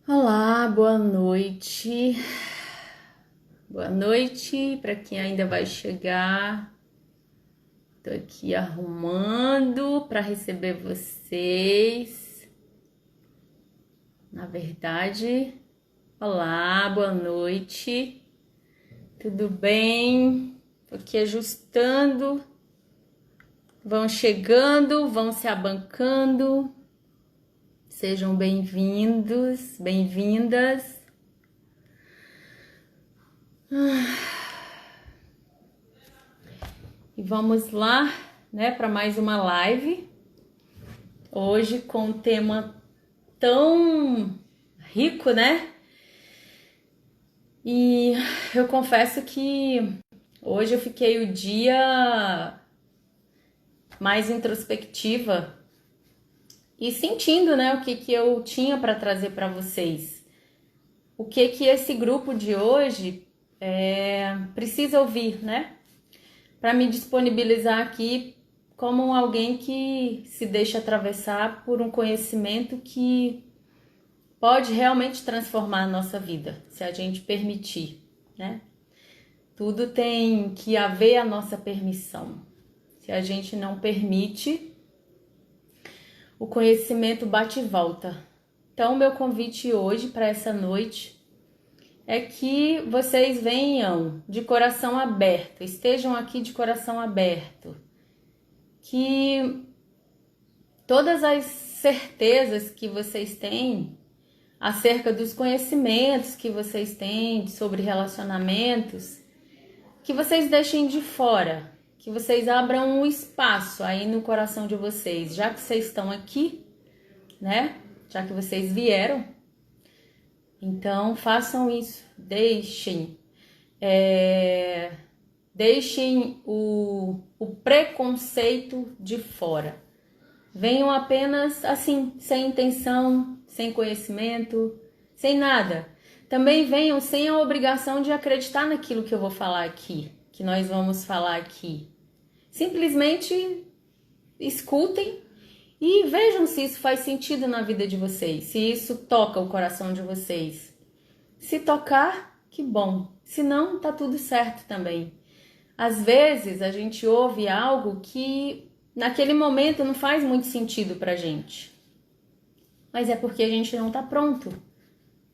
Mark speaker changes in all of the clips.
Speaker 1: Olá, boa noite. Boa noite para quem ainda vai chegar. Tô aqui arrumando para receber vocês. Na verdade, olá, boa noite. Tudo bem? Tô aqui ajustando. Vão chegando, vão se abancando. Sejam bem-vindos, bem-vindas. E vamos lá, né, para mais uma live. Hoje com um tema tão rico, né? E eu confesso que hoje eu fiquei o dia mais introspectiva e sentindo, né, o que eu tinha para trazer para vocês. O que esse grupo de hoje precisa ouvir, né? Para me disponibilizar aqui como alguém que se deixa atravessar por um conhecimento que pode realmente transformar a nossa vida, se a gente permitir, né? Tudo tem que haver a nossa permissão. Se a gente não permite, o conhecimento bate e volta. Então, meu convite hoje para essa noite é que vocês venham de coração aberto, estejam aqui de coração aberto, que todas as certezas que vocês têm acerca dos conhecimentos que vocês têm sobre relacionamentos, que vocês deixem de fora, que vocês abram um espaço aí no coração de vocês, já que vocês estão aqui, né? Já que vocês vieram, então façam isso, deixem o preconceito de fora. Venham apenas assim, sem intenção, sem conhecimento, sem nada. Também venham sem a obrigação de acreditar naquilo que eu vou falar aqui, que nós vamos falar aqui. Simplesmente escutem e vejam se isso faz sentido na vida de vocês, se isso toca o coração de vocês. Se tocar, que bom. Se não, tá tudo certo também. Às vezes a gente ouve algo que naquele momento não faz muito sentido pra gente. Mas é porque a gente não tá pronto.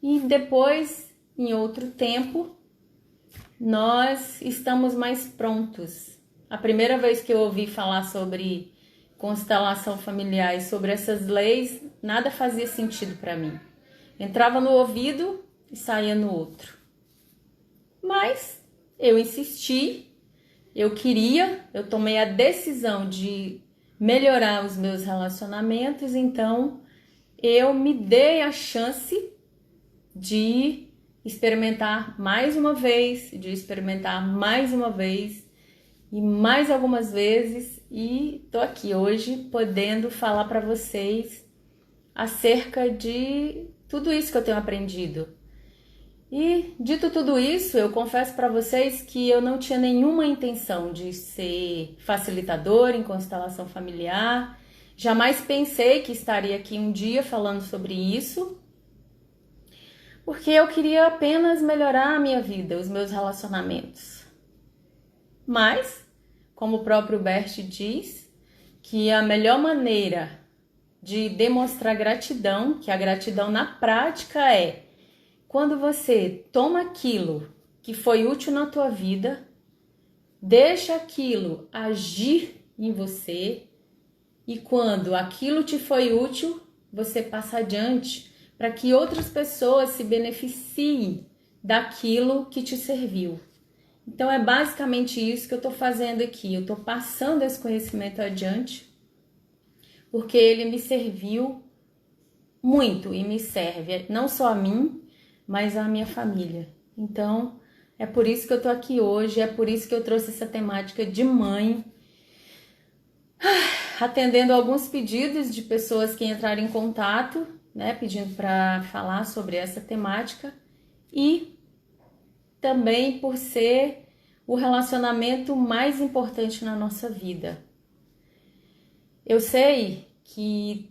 Speaker 1: E depois, em outro tempo, nós estamos mais prontos. A primeira vez que eu ouvi falar sobre constelação familiar e sobre essas leis, nada fazia sentido pra mim. Entrava no ouvido e saía no outro. Mas eu insisti. Eu tomei a decisão de melhorar os meus relacionamentos, então eu me dei a chance de experimentar mais uma vez, e mais algumas vezes, e tô aqui hoje podendo falar para vocês acerca de tudo isso que eu tenho aprendido. E dito tudo isso, eu confesso para vocês que eu não tinha nenhuma intenção de ser facilitador em constelação familiar. Jamais pensei que estaria aqui um dia falando sobre isso, porque eu queria apenas melhorar a minha vida, os meus relacionamentos. Mas, como o próprio Bert diz, que a melhor maneira de demonstrar gratidão, que a gratidão na prática é quando você toma aquilo que foi útil na tua vida, deixa aquilo agir em você, e quando aquilo te foi útil, você passa adiante para que outras pessoas se beneficiem daquilo que te serviu. Então é basicamente isso que eu estou fazendo aqui. Eu estou passando esse conhecimento adiante porque ele me serviu muito e me serve, não só a mim, mas a minha família. Então, é por isso que eu tô aqui hoje, é por isso que eu trouxe essa temática de mãe, atendendo alguns pedidos de pessoas que entraram em contato, né, pedindo para falar sobre essa temática, e também por ser o relacionamento mais importante na nossa vida. Eu sei que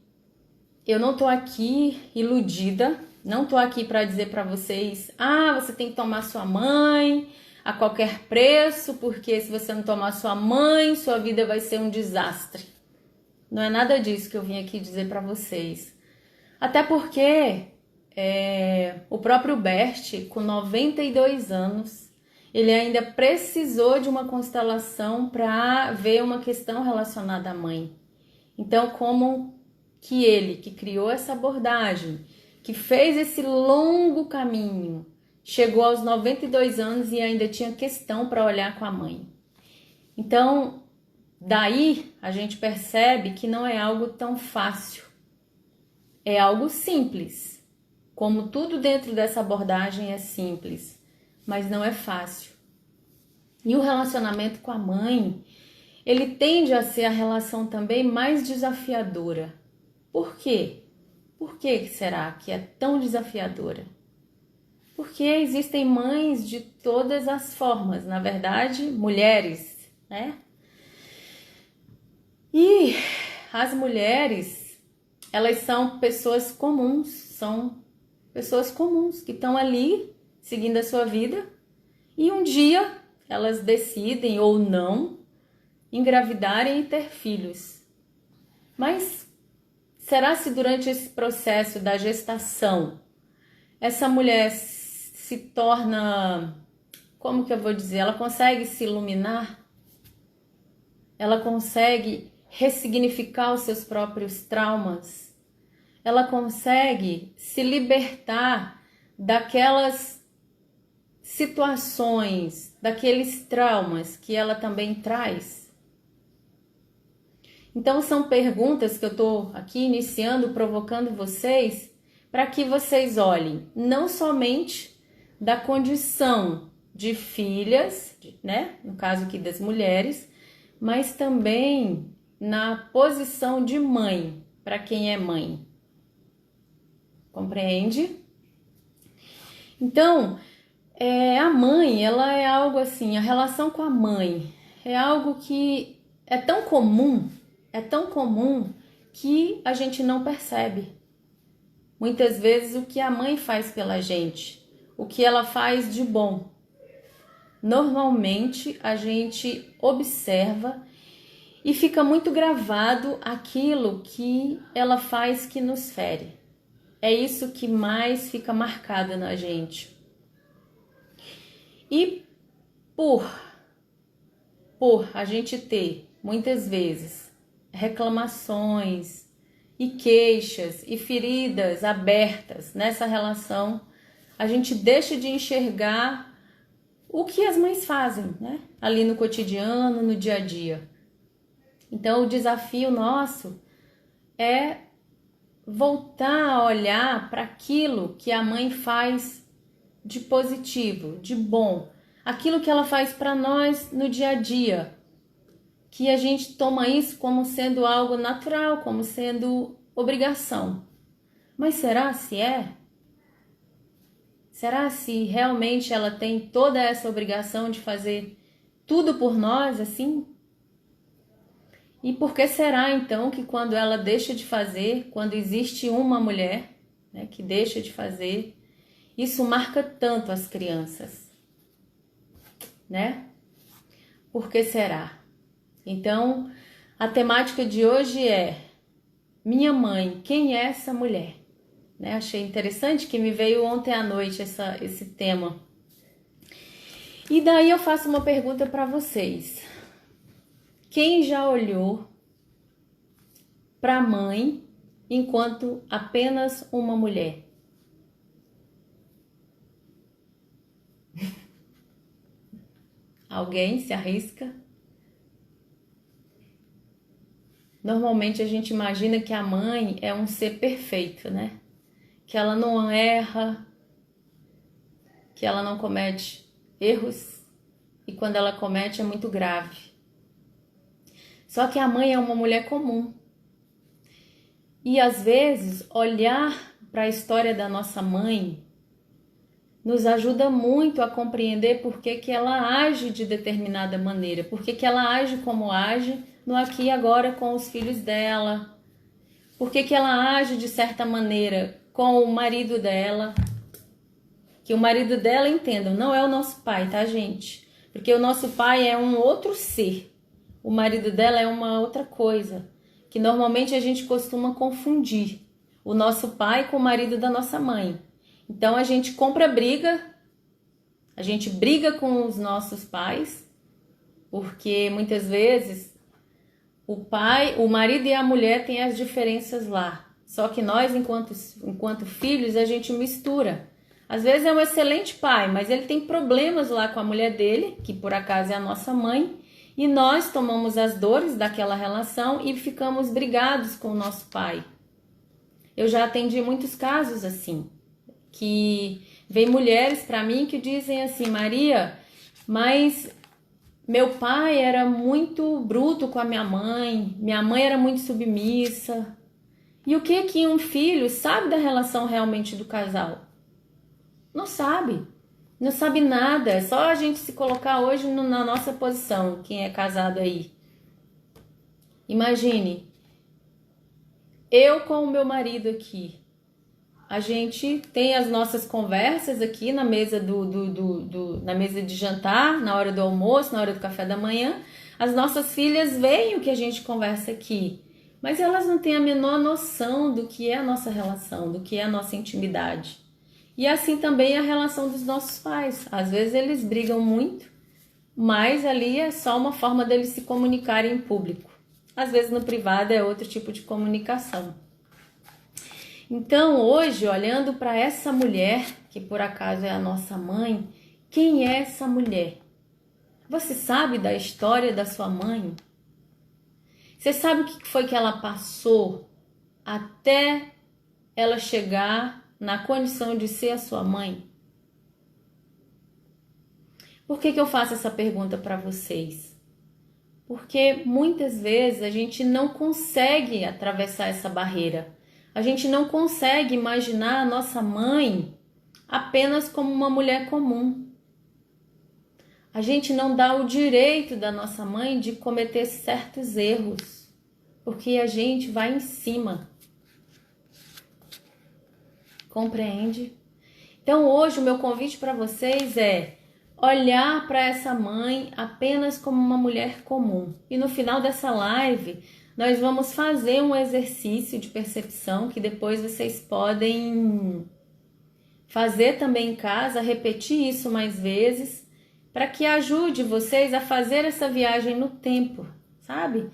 Speaker 1: eu não tô aqui iludida, Não tô aqui para dizer para vocês, você tem que tomar sua mãe a qualquer preço, porque se você não tomar sua mãe, sua vida vai ser um desastre. Não é nada disso que eu vim aqui dizer para vocês. Até porque o próprio Bert, com 92 anos, ele ainda precisou de uma constelação para ver uma questão relacionada à mãe. Então, como que ele, que criou essa abordagem, que fez esse longo caminho, chegou aos 92 anos e ainda tinha questão para olhar com a mãe. Então, daí a gente percebe que não é algo tão fácil. É algo simples. Como tudo dentro dessa abordagem é simples, mas não é fácil. E o relacionamento com a mãe, ele tende a ser a relação também mais desafiadora. Por quê? Por que será que é tão desafiadora? Porque existem mães de todas as formas, na verdade, mulheres, né? E as mulheres, elas são pessoas comuns que estão ali seguindo a sua vida e um dia elas decidem ou não engravidarem e ter filhos. Mas será se durante esse processo da gestação essa mulher se torna, como que eu vou dizer, ela consegue se iluminar? Ela consegue ressignificar os seus próprios traumas? Ela consegue se libertar daquelas situações, daqueles traumas que ela também traz? Então são perguntas que eu estou aqui iniciando, provocando vocês, para que vocês olhem não somente da condição de filhas, né, no caso aqui das mulheres, mas também na posição de mãe, para quem é mãe. Compreende? Então, a mãe, ela é algo assim, a relação com a mãe é algo que é tão comum que a gente não percebe. Muitas vezes o que a mãe faz pela gente, o que ela faz de bom. Normalmente a gente observa e fica muito gravado aquilo que ela faz que nos fere. É isso que mais fica marcado na gente. E por a gente ter, muitas vezes, reclamações e queixas e feridas abertas nessa relação, a gente deixa de enxergar o que as mães fazem, né? Ali no cotidiano, no dia a dia. Então, o desafio nosso é voltar a olhar para aquilo que a mãe faz de positivo, de bom, aquilo que ela faz para nós no dia a dia, que a gente toma isso como sendo algo natural, como sendo obrigação. Mas será se é? Será se realmente ela tem toda essa obrigação de fazer tudo por nós assim? E por que será então que quando ela deixa de fazer, quando existe uma mulher, né, que deixa de fazer, isso marca tanto as crianças, né? Por que será? Então, a temática de hoje é minha mãe, quem é essa mulher? Né? Achei interessante que me veio ontem à noite esse tema. E daí eu faço uma pergunta para vocês. Quem já olhou para a mãe enquanto apenas uma mulher? Alguém se arrisca? Normalmente a gente imagina que a mãe é um ser perfeito, né? Que ela não erra, que ela não comete erros e quando ela comete é muito grave. Só que a mãe é uma mulher comum. E às vezes olhar para a história da nossa mãe nos ajuda muito a compreender por que ela age de determinada maneira, por que ela age como age no aqui e agora com os filhos dela, por que ela age de certa maneira com o marido dela. Que o marido dela, entendam, não é o nosso pai, tá, gente? Porque o nosso pai é um outro ser. O marido dela é uma outra coisa, que normalmente a gente costuma confundir o nosso pai com o marido da nossa mãe. Então a gente compra briga, a gente briga com os nossos pais, porque muitas vezes o marido e a mulher têm as diferenças lá. Só que nós, enquanto filhos, a gente mistura. Às vezes é um excelente pai, mas ele tem problemas lá com a mulher dele, que por acaso é a nossa mãe, e nós tomamos as dores daquela relação e ficamos brigados com o nosso pai. Eu já atendi muitos casos assim, que vem mulheres para mim que dizem assim: Maria, mas meu pai era muito bruto com a minha mãe era muito submissa. E o que um filho sabe da relação realmente do casal? Não sabe. Não sabe nada. É só a gente se colocar hoje na nossa posição, quem é casado aí. Imagine, eu com o meu marido aqui. A gente tem as nossas conversas aqui na mesa na mesa de jantar, na hora do almoço, na hora do café da manhã. As nossas filhas veem o que a gente conversa aqui, mas elas não têm a menor noção do que é a nossa relação, do que é a nossa intimidade. E assim também a relação dos nossos pais. Às vezes eles brigam muito, mas ali é só uma forma deles se comunicarem em público. Às vezes no privado é outro tipo de comunicação. Então hoje, olhando para essa mulher, que por acaso é a nossa mãe, quem é essa mulher? Você sabe da história da sua mãe? Você sabe o que foi que ela passou até ela chegar na condição de ser a sua mãe? Por que eu faço essa pergunta para vocês? Porque muitas vezes a gente não consegue atravessar essa barreira. A gente não consegue imaginar a nossa mãe apenas como uma mulher comum. A gente não dá o direito da nossa mãe de cometer certos erros, porque a gente vai em cima. Compreende? Então hoje o meu convite para vocês é olhar para essa mãe apenas como uma mulher comum. E no final dessa live, nós vamos fazer um exercício de percepção que depois vocês podem fazer também em casa, repetir isso mais vezes, para que ajude vocês a fazer essa viagem no tempo, sabe?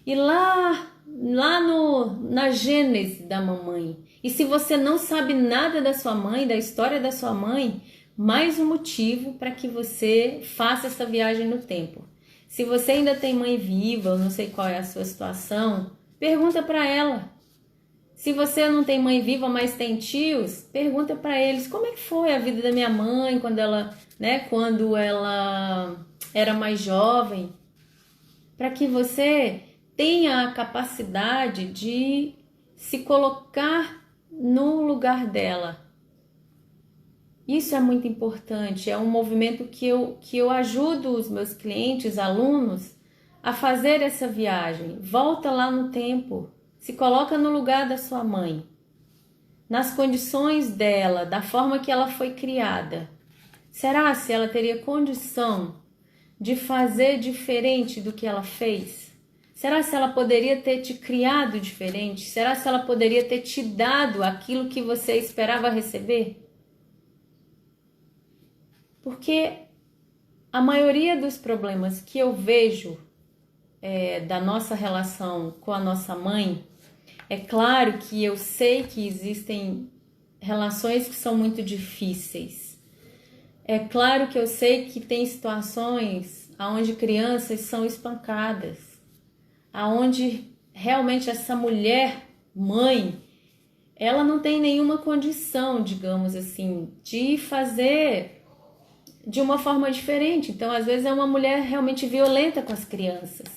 Speaker 1: E lá na gênese da mamãe. E se você não sabe nada da sua mãe, da história da sua mãe, mais um motivo para que você faça essa viagem no tempo. Se você ainda tem mãe viva, eu não sei qual é a sua situação, pergunta para ela. Se você não tem mãe viva, mas tem tios, pergunta para eles como é que foi a vida da minha mãe quando ela era mais jovem, para que você tenha a capacidade de se colocar no lugar dela. Isso é muito importante, é um movimento que eu ajudo os meus clientes, alunos, a fazer essa viagem. Volta lá no tempo, se coloca no lugar da sua mãe, nas condições dela, da forma que ela foi criada. Será se ela teria condição de fazer diferente do que ela fez? Será se ela poderia ter te criado diferente? Será se ela poderia ter te dado aquilo que você esperava receber? Porque a maioria dos problemas que eu vejo da nossa relação com a nossa mãe, é claro que eu sei que existem relações que são muito difíceis. É claro que eu sei que tem situações onde crianças são espancadas, onde realmente essa mulher, mãe, ela não tem nenhuma condição, digamos assim, de fazer de uma forma diferente. Então, às vezes é uma mulher realmente violenta com as crianças.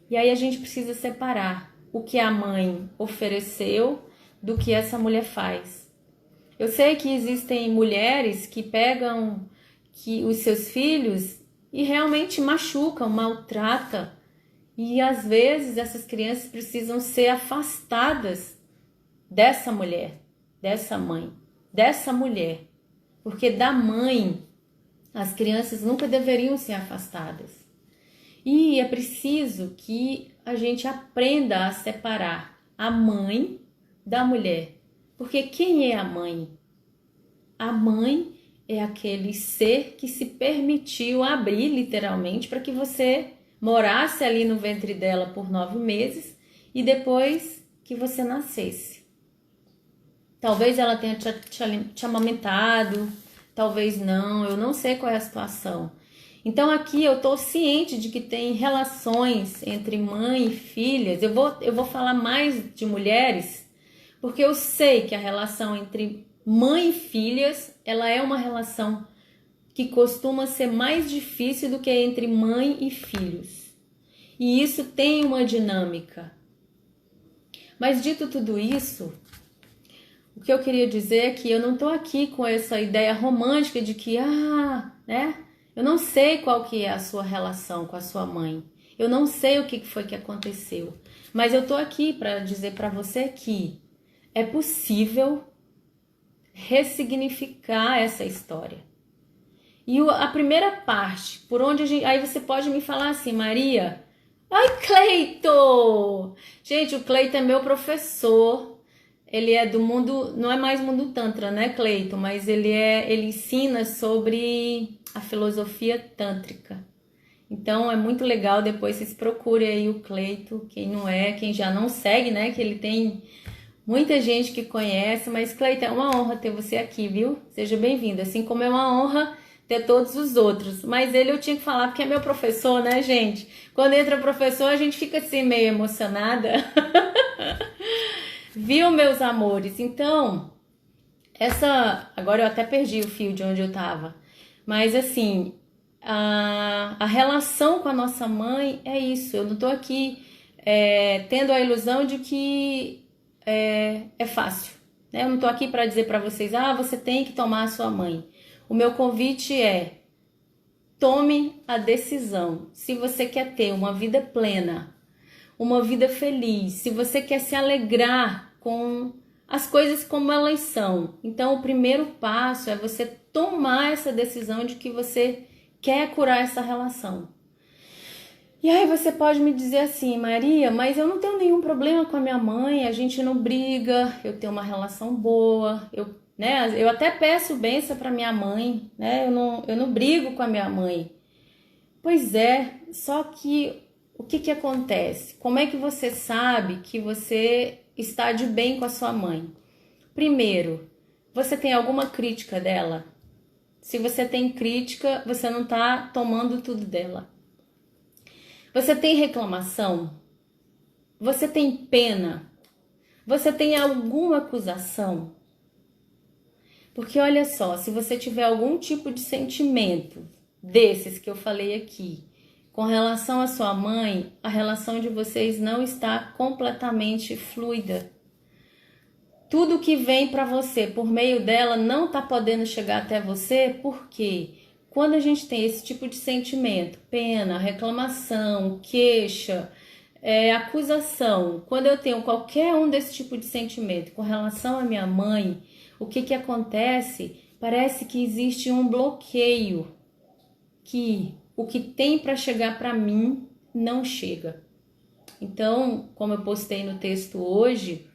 Speaker 1: E aí a gente precisa separar o que a mãe ofereceu do que essa mulher faz. Eu sei que existem mulheres que pegam os seus filhos e realmente machucam, maltratam. E às vezes essas crianças precisam ser afastadas dessa mulher, dessa mãe, dessa mulher. Porque da mãe, as crianças nunca deveriam ser afastadas. E é preciso que a gente aprenda a separar a mãe da mulher. Porque quem é a mãe? A mãe é aquele ser que se permitiu abrir literalmente para que você morasse ali no ventre dela por 9 meses e depois que você nascesse. Talvez ela tenha te amamentado, talvez não, eu não sei qual é a situação. Então aqui eu estou ciente de que tem relações entre mãe e filhas. Eu vou falar mais de mulheres, porque eu sei que a relação entre mãe e filhas, ela é uma relação que costuma ser mais difícil do que entre mãe e filhos. E isso tem uma dinâmica. Mas dito tudo isso, o que eu queria dizer é que eu não estou aqui com essa ideia romântica de que, né? Eu não sei qual que é a sua relação com a sua mãe. Eu não sei o que foi que aconteceu. Mas eu estou aqui para dizer para você que é possível ressignificar essa história. E a primeira parte, por onde a gente... Aí você pode me falar assim, Maria... Ai, Cleito! Gente, o Cleito é meu professor. Ele é do mundo... Não é mais mundo tantra, né, Cleito? Mas ele ensina sobre a filosofia tântrica. Então, é muito legal. Depois vocês procurem aí o Cleito. Quem já não segue, né? Que ele tem... Muita gente que conhece, mas Cleito, é uma honra ter você aqui, viu? Seja bem-vindo, assim como é uma honra ter todos os outros. Mas ele eu tinha que falar porque é meu professor, né, gente? Quando entra professor, a gente fica assim meio emocionada. Viu, meus amores? Então, agora eu até perdi o fio de onde eu tava. Mas assim, a relação com a nossa mãe é isso. Eu não tô aqui tendo a ilusão de que é fácil, né? Eu não tô aqui para dizer para vocês, você tem que tomar a sua mãe. O meu convite é: tome a decisão. Se você quer ter uma vida plena, uma vida feliz, se você quer se alegrar com as coisas como elas são, então o primeiro passo é você tomar essa decisão de que você quer curar essa relação. E aí você pode me dizer assim, Maria, mas eu não tenho nenhum problema com a minha mãe, a gente não briga, eu tenho uma relação boa, eu até peço bênção para minha mãe, né? Eu não brigo com a minha mãe. Pois é, só que o que acontece? Como é que você sabe que você está de bem com a sua mãe? Primeiro, você tem alguma crítica dela? Se você tem crítica, você não está tomando tudo dela. Você tem reclamação? Você tem pena? Você tem alguma acusação? Porque olha só, se você tiver algum tipo de sentimento desses que eu falei aqui, com relação à sua mãe, a relação de vocês não está completamente fluida. Tudo que vem para você por meio dela não está podendo chegar até você, porque quando a gente tem esse tipo de sentimento, pena, reclamação, queixa, acusação, quando eu tenho qualquer um desse tipo de sentimento com relação à minha mãe, o que acontece? Parece que existe um bloqueio, que o que tem para chegar para mim não chega. Então, como eu postei no texto hoje,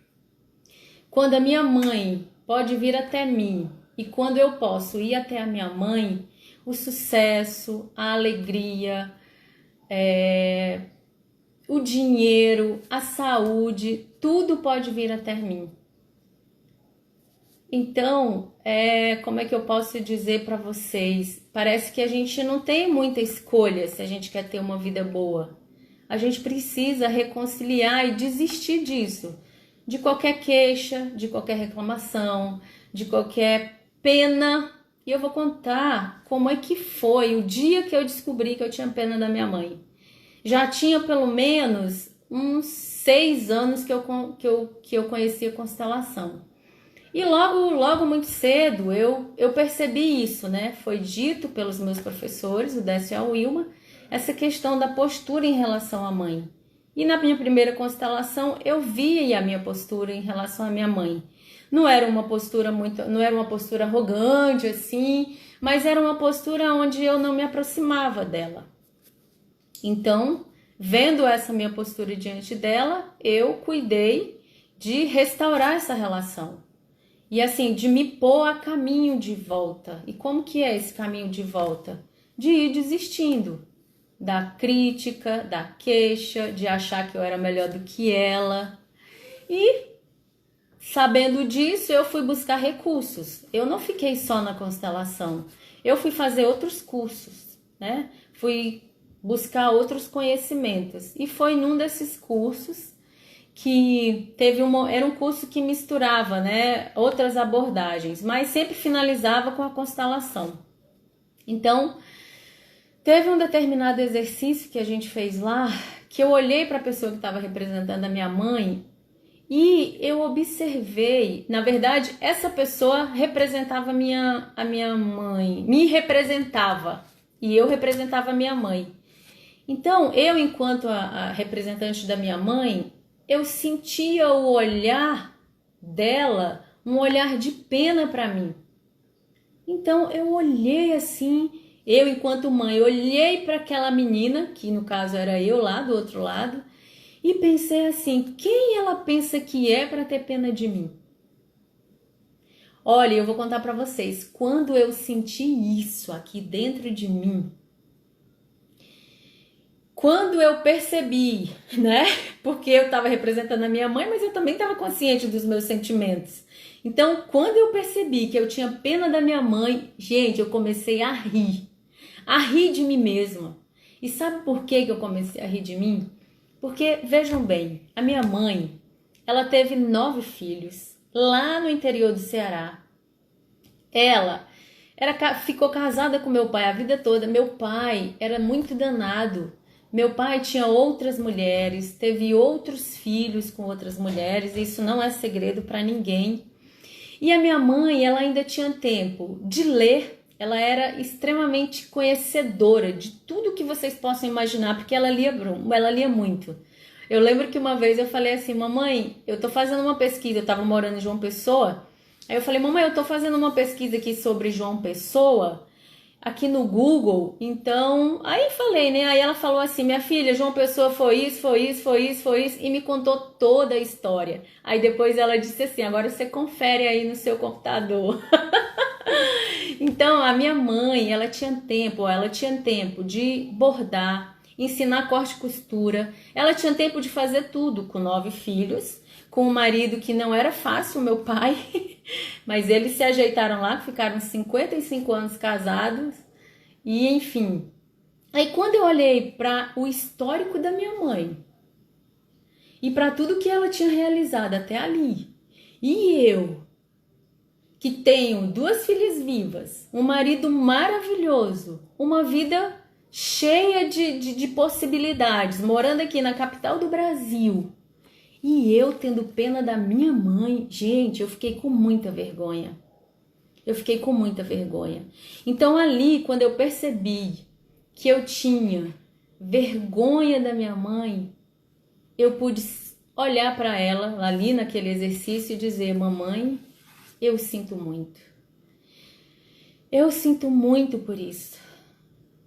Speaker 1: quando a minha mãe pode vir até mim e quando eu posso ir até a minha mãe, o sucesso, a alegria, o dinheiro, a saúde, tudo pode vir até mim. Então, como é que eu posso dizer para vocês? Parece que a gente não tem muita escolha se a gente quer ter uma vida boa. A gente precisa reconciliar e desistir disso. De qualquer queixa, de qualquer reclamação, de qualquer pena. E eu vou contar como é que foi o dia que eu descobri que eu tinha pena da minha mãe. Já tinha pelo menos uns 6 anos que eu conhecia constelação. E logo muito cedo eu percebi isso, né? Foi dito pelos meus professores, o Décio e a Wilma, essa questão da postura em relação à mãe. E na minha primeira constelação eu vi a minha postura em relação à minha mãe. Não era uma postura arrogante assim, mas era uma postura onde eu não me aproximava dela. Então, vendo essa minha postura diante dela, eu cuidei de restaurar essa relação. E assim, de me pôr a caminho de volta. E como que é esse caminho de volta? De ir desistindo da crítica, da queixa, de achar que eu era melhor do que ela. E sabendo disso, eu fui buscar recursos. Eu não fiquei só na constelação. Eu fui fazer outros cursos, né? Fui buscar outros conhecimentos. E foi num desses cursos que era um curso que misturava, né, outras abordagens, mas sempre finalizava com a constelação. Então, teve um determinado exercício que a gente fez lá, que eu olhei para a pessoa que estava representando a minha mãe e eu observei, na verdade, essa pessoa representava a minha mãe, me representava e eu representava a minha mãe. Então, eu, enquanto a representante da minha mãe, eu sentia o olhar dela, um olhar de pena para mim. Então, eu olhei assim, eu enquanto mãe, olhei para aquela menina, que no caso era eu lá do outro lado, e pensei assim, quem ela pensa que é para ter pena de mim? Olha, eu vou contar para vocês, quando eu senti isso aqui dentro de mim, quando eu percebi, né? Porque eu estava representando a minha mãe, mas eu também estava consciente dos meus sentimentos. Então, quando eu percebi que eu tinha pena da minha mãe, gente, eu comecei a rir de mim mesma. E sabe por que eu comecei a rir de mim? Porque, vejam bem, a minha mãe, ela teve 9 filhos lá no interior do Ceará. Ela ficou casada com meu pai a vida toda. Meu pai era muito danado. Meu pai tinha outras mulheres, teve outros filhos com outras mulheres, isso não é segredo para ninguém. E a minha mãe, ela ainda tinha tempo de ler, ela era extremamente conhecedora de tudo que vocês possam imaginar, porque ela lia muito. Eu lembro que uma vez eu falei assim, mamãe, eu tô fazendo uma pesquisa, eu tava morando em João Pessoa, aí eu falei, mamãe, eu tô fazendo uma pesquisa aqui sobre João Pessoa, aqui no Google, então, aí falei, né, aí ela falou assim, minha filha, João Pessoa foi isso, e me contou toda a história. Aí depois ela disse assim, agora você confere aí no seu computador. Então, a minha mãe, ela tinha tempo de bordar, ensinar corte e costura, ela tinha tempo de fazer tudo, com 9 filhos, com um marido que não era fácil, meu pai, mas eles se ajeitaram lá, ficaram 55 anos casados, e enfim. Aí quando eu olhei para o histórico da minha mãe, e para tudo que ela tinha realizado até ali, e eu, que tenho 2 filhas vivas, um marido maravilhoso, uma vida cheia de possibilidades, morando aqui na capital do Brasil, e eu tendo pena da minha mãe, gente, eu fiquei com muita vergonha. Então ali, quando eu percebi que eu tinha vergonha da minha mãe, eu pude olhar para ela ali naquele exercício e dizer, mamãe, eu sinto muito. Eu sinto muito por isso,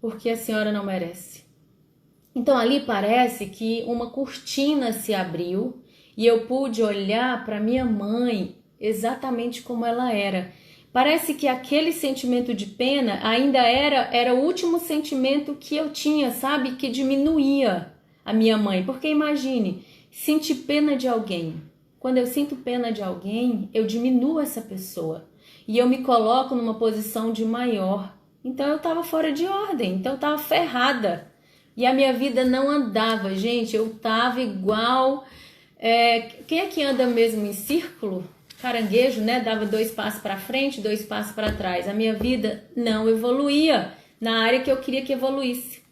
Speaker 1: porque a senhora não merece. Então ali parece que uma cortina se abriu e eu pude olhar para minha mãe exatamente como ela era. Parece que aquele sentimento de pena ainda era o último sentimento que eu tinha, sabe? Que diminuía a minha mãe. Porque imagine, sentir pena de alguém. Quando eu sinto pena de alguém, eu diminuo essa pessoa. E eu me coloco numa posição de maior. Então eu estava fora de ordem, então eu estava ferrada. E a minha vida não andava, gente. Eu estava igual... quem é que anda mesmo em círculo? Caranguejo, né? Dava 2 passos para frente, 2 passos para trás. A minha vida não evoluía na área que eu queria que evoluísse,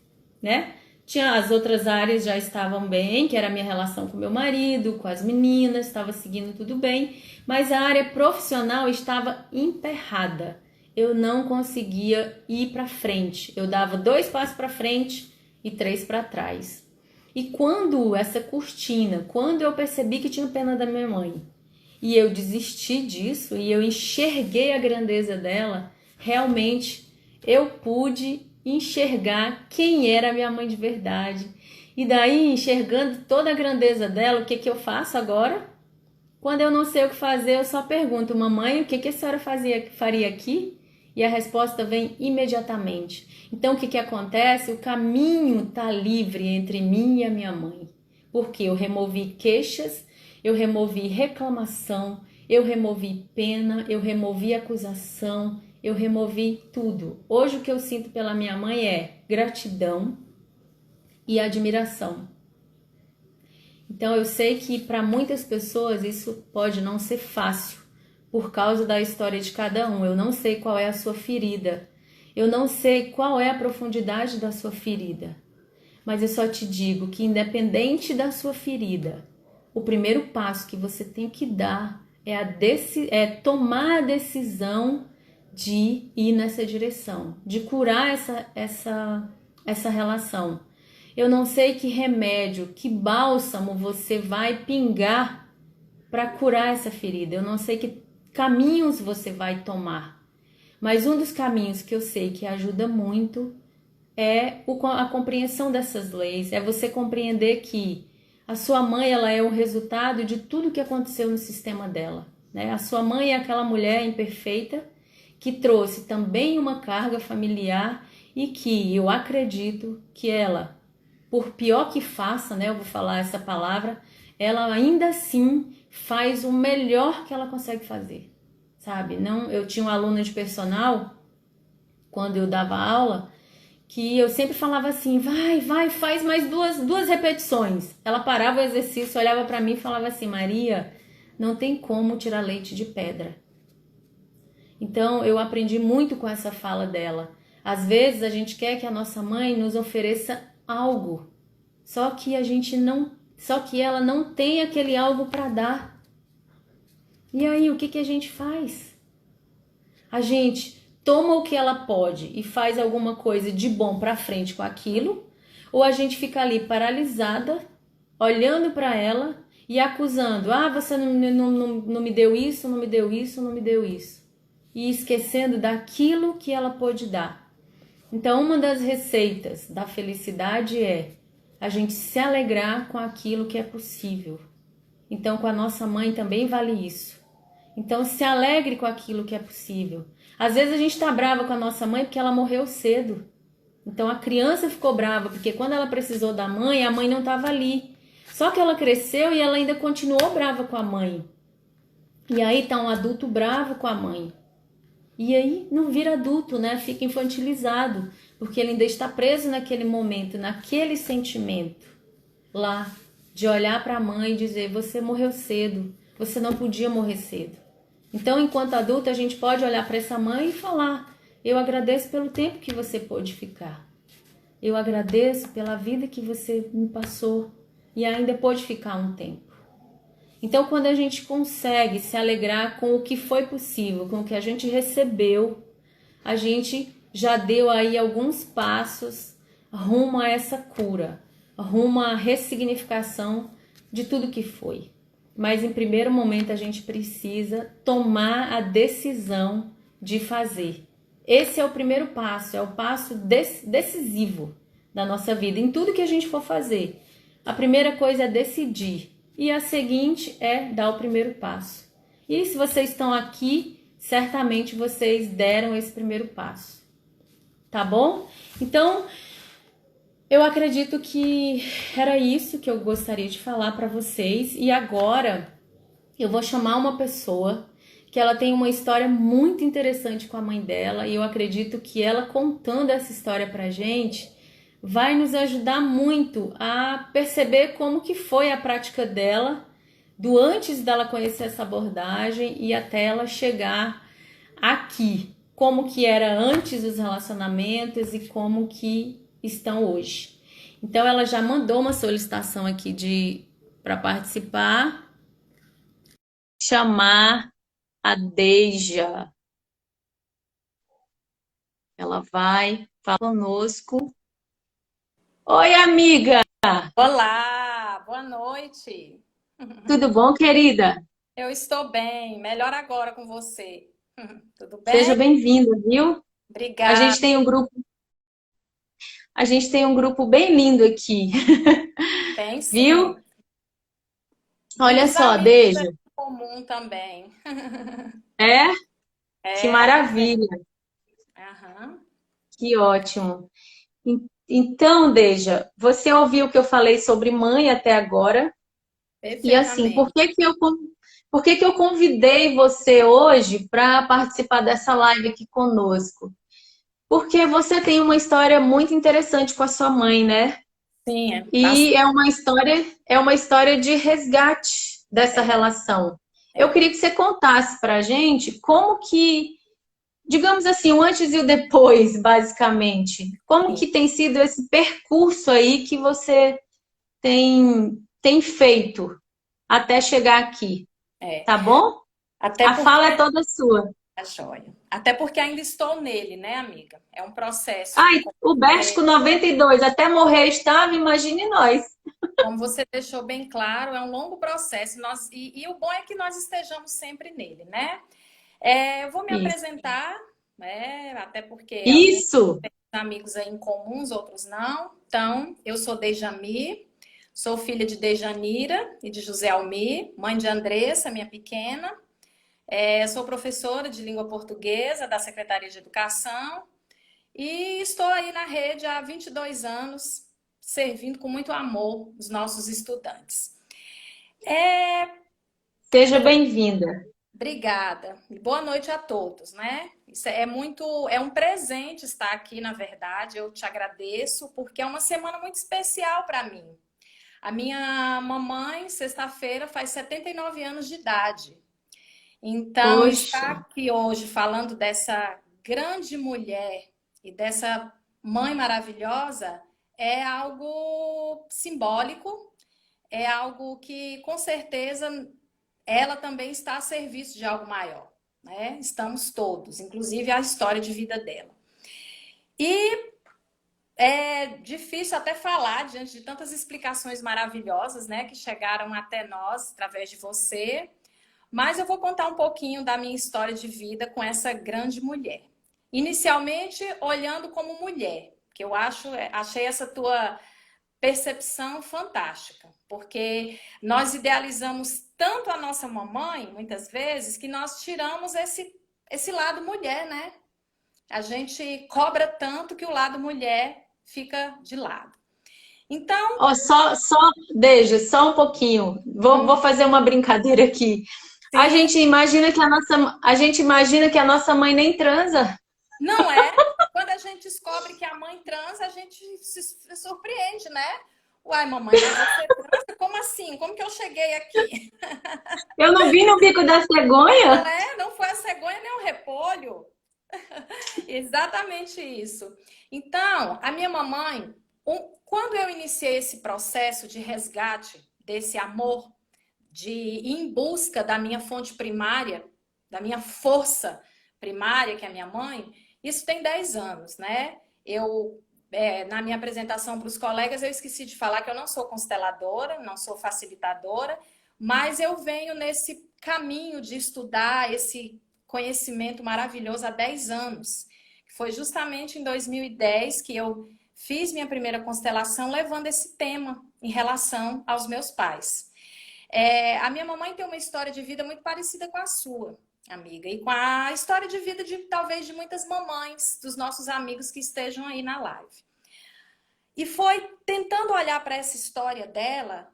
Speaker 1: né? Tinha as outras áreas já estavam bem, que era a minha relação com meu marido, com as meninas, estava seguindo tudo bem, mas a área profissional estava emperrada. Eu não conseguia ir para frente. Eu dava 2 passos para frente e 3 para trás. E quando essa cortina, quando eu percebi que tinha pena da minha mãe, e eu desisti disso, e eu enxerguei a grandeza dela, realmente eu pude enxergar quem era a minha mãe de verdade. E daí, enxergando toda a grandeza dela, o que que eu faço agora? Quando eu não sei o que fazer, eu só pergunto, mamãe, o que que a senhora faria aqui? E a resposta vem imediatamente. Então, o que que acontece? O caminho está livre entre mim e a minha mãe. Porque eu removi queixas, eu removi reclamação, eu removi pena, eu removi acusação, eu removi tudo. Hoje o que eu sinto pela minha mãe é gratidão e admiração. Então eu sei que para muitas pessoas isso pode não ser fácil por causa da história de cada um. Eu não sei qual é a sua ferida. Eu não sei qual é a profundidade da sua ferida. Mas eu só te digo que independente da sua ferida, o primeiro passo que você tem que dar é tomar a decisão de ir nessa direção, de curar essa relação. Eu não sei que remédio, que bálsamo você vai pingar para curar essa ferida. Eu não sei que caminhos você vai tomar. Mas um dos caminhos que eu sei que ajuda muito é a compreensão dessas leis. É você compreender que a sua mãe ela é o resultado de tudo que aconteceu no sistema dela, né? A sua mãe é aquela mulher imperfeita que trouxe também uma carga familiar e que eu acredito que ela, por pior que faça, né, eu vou falar essa palavra, ela ainda assim faz o melhor que ela consegue fazer, sabe? Não, eu tinha uma aluna de personal quando eu dava aula que eu sempre falava assim, vai, faz mais duas repetições. Ela parava o exercício, olhava para mim e falava assim, Maria, não tem como tirar leite de pedra. Então eu aprendi muito com essa fala dela. Às vezes a gente quer que a nossa mãe nos ofereça algo, só que ela não tem aquele algo para dar. E aí, o que que a gente faz? A gente toma o que ela pode e faz alguma coisa de bom para frente com aquilo, ou a gente fica ali paralisada, olhando para ela e acusando, você não me deu isso, não me deu isso, não me deu isso. E esquecendo daquilo que ela pôde dar. Então, uma das receitas da felicidade é a gente se alegrar com aquilo que é possível. Então, com a nossa mãe também vale isso. Então, se alegre com aquilo que é possível. Às vezes a gente tá brava com a nossa mãe porque ela morreu cedo. Então, a criança ficou brava porque quando ela precisou da mãe, a mãe não estava ali. Só que ela cresceu e ela ainda continuou brava com a mãe. E aí tá um adulto bravo com a mãe. E aí não vira adulto, né? Fica infantilizado, porque ele ainda está preso naquele momento, naquele sentimento lá de olhar para a mãe e dizer: você morreu cedo, você não podia morrer cedo. Então, enquanto adulto, a gente pode olhar para essa mãe e falar: eu agradeço pelo tempo que você pôde ficar. Eu agradeço pela vida que você me passou e ainda pôde ficar um tempo. Então, quando a gente consegue se alegrar com o que foi possível, com o que a gente recebeu, a gente já deu aí alguns passos rumo a essa cura, rumo à ressignificação de tudo que foi. Mas em primeiro momento a gente precisa tomar a decisão de fazer. Esse é o primeiro passo, é o passo decisivo da nossa vida, em tudo que a gente for fazer. A primeira coisa é decidir. E a seguinte é dar o primeiro passo. E se vocês estão aqui, certamente vocês deram esse primeiro passo. Tá bom? Então, eu acredito que era isso que eu gostaria de falar para vocês. E agora eu vou chamar uma pessoa que ela tem uma história muito interessante com a mãe dela. E eu acredito que ela contando essa história pra gente vai nos ajudar muito a perceber como que foi a prática dela, do antes dela conhecer essa abordagem e até ela chegar aqui, como que era antes os relacionamentos e como que estão hoje. Então ela já mandou uma solicitação aqui para participar, chamar a Deja. Ela vai falar conosco. Oi, amiga!
Speaker 2: Olá, boa noite.
Speaker 3: Tudo bom, querida?
Speaker 2: Eu estou bem, melhor agora com você. Tudo
Speaker 3: Seja
Speaker 2: bem?
Speaker 3: bem-vinda, viu? A
Speaker 2: Obrigada.
Speaker 3: gente tem um grupo, a gente tem um grupo bem lindo aqui,
Speaker 2: Tem
Speaker 3: viu?
Speaker 2: sim.
Speaker 3: Olha
Speaker 2: Muitos
Speaker 3: só,
Speaker 2: amigos
Speaker 3: Deja.
Speaker 2: em comum também.
Speaker 3: É? Que
Speaker 2: É,
Speaker 3: maravilha,
Speaker 2: aham.
Speaker 3: que ótimo. Então, Deja, você ouviu o que eu falei sobre mãe até agora? E assim,
Speaker 2: Perfeitamente.
Speaker 3: por que que eu convidei você hoje para participar dessa live aqui conosco? Porque você tem uma história muito interessante com a sua mãe, né?
Speaker 2: Sim,
Speaker 3: E é uma história de resgate dessa
Speaker 2: é,
Speaker 3: relação. Eu
Speaker 2: é,
Speaker 3: queria que você contasse para a gente como que, digamos assim, o antes e o depois, basicamente. Como
Speaker 2: sim,
Speaker 3: que tem sido esse percurso aí que você tem feito até chegar aqui,
Speaker 2: é.
Speaker 3: tá bom?
Speaker 2: Até
Speaker 3: A
Speaker 2: porque,
Speaker 3: fala é toda sua.
Speaker 2: tá joia. Até porque ainda estou nele, né, amiga? É um processo.
Speaker 3: Ai, o Bético 92, até morrer estava, imagine nós.
Speaker 2: Como você deixou bem claro, é um longo processo. E o bom é que nós estejamos sempre nele, né? Eu vou me
Speaker 3: Isso.
Speaker 2: apresentar, né? Até porque alguns
Speaker 3: Isso.
Speaker 2: amigos aí em comuns, outros não. Então, eu sou Dejami, sou filha de Dejanira e de José Almir, mãe de Andressa, minha pequena. Sou professora de língua portuguesa da Secretaria de Educação e estou aí na rede há 22 anos, servindo com muito amor os nossos estudantes. É,
Speaker 3: Seja bem-vinda.
Speaker 2: Obrigada. E boa noite a todos, né? Isso é um presente estar aqui, na verdade. Eu te agradeço porque é uma semana muito especial para mim. A minha mamãe, sexta-feira, faz 79 anos de idade. Então,
Speaker 3: Poxa.
Speaker 2: estar aqui hoje falando dessa grande mulher e dessa mãe maravilhosa é algo simbólico, é algo que com certeza ela também está a serviço de algo maior, né? Estamos todos, inclusive a história de vida dela. E é difícil até falar diante de tantas explicações maravilhosas, né, que chegaram até nós através de você, mas eu vou contar um pouquinho da minha história de vida com essa grande mulher. Inicialmente, olhando como mulher, que achei essa tua percepção fantástica, porque nós idealizamos tanto a nossa mamãe, muitas vezes, que nós tiramos esse lado mulher, né? A gente cobra tanto que o lado mulher fica de lado. Então,
Speaker 3: Ó, Deja, só um pouquinho. Vou fazer uma brincadeira aqui.
Speaker 2: sim,
Speaker 3: A gente imagina que a nossa mãe nem transa.
Speaker 2: não é. Quando a gente descobre que a mãe transa, a gente se surpreende, né? Uai, mamãe, mas você transa? Como assim? Como que eu cheguei aqui?
Speaker 3: Eu não vi no bico da
Speaker 2: Não
Speaker 3: cegonha.
Speaker 2: é? Não foi a cegonha nem o repolho. Exatamente isso. Então, a minha mamãe, quando eu iniciei esse processo de resgate desse amor, de ir em busca da minha fonte primária, da minha força primária, que é a minha mãe, isso tem 10 anos, né? Na minha apresentação para os colegas, eu esqueci de falar que eu não sou consteladora, não sou facilitadora, mas eu venho nesse caminho de estudar esse conhecimento maravilhoso há 10 anos. Foi justamente em 2010 que eu fiz minha primeira constelação levando esse tema em relação aos meus pais. A minha mamãe tem uma história de vida muito parecida com a sua, amiga, e com a história de vida de talvez de muitas mamães dos nossos amigos que estejam aí na live. E foi tentando olhar para essa história dela,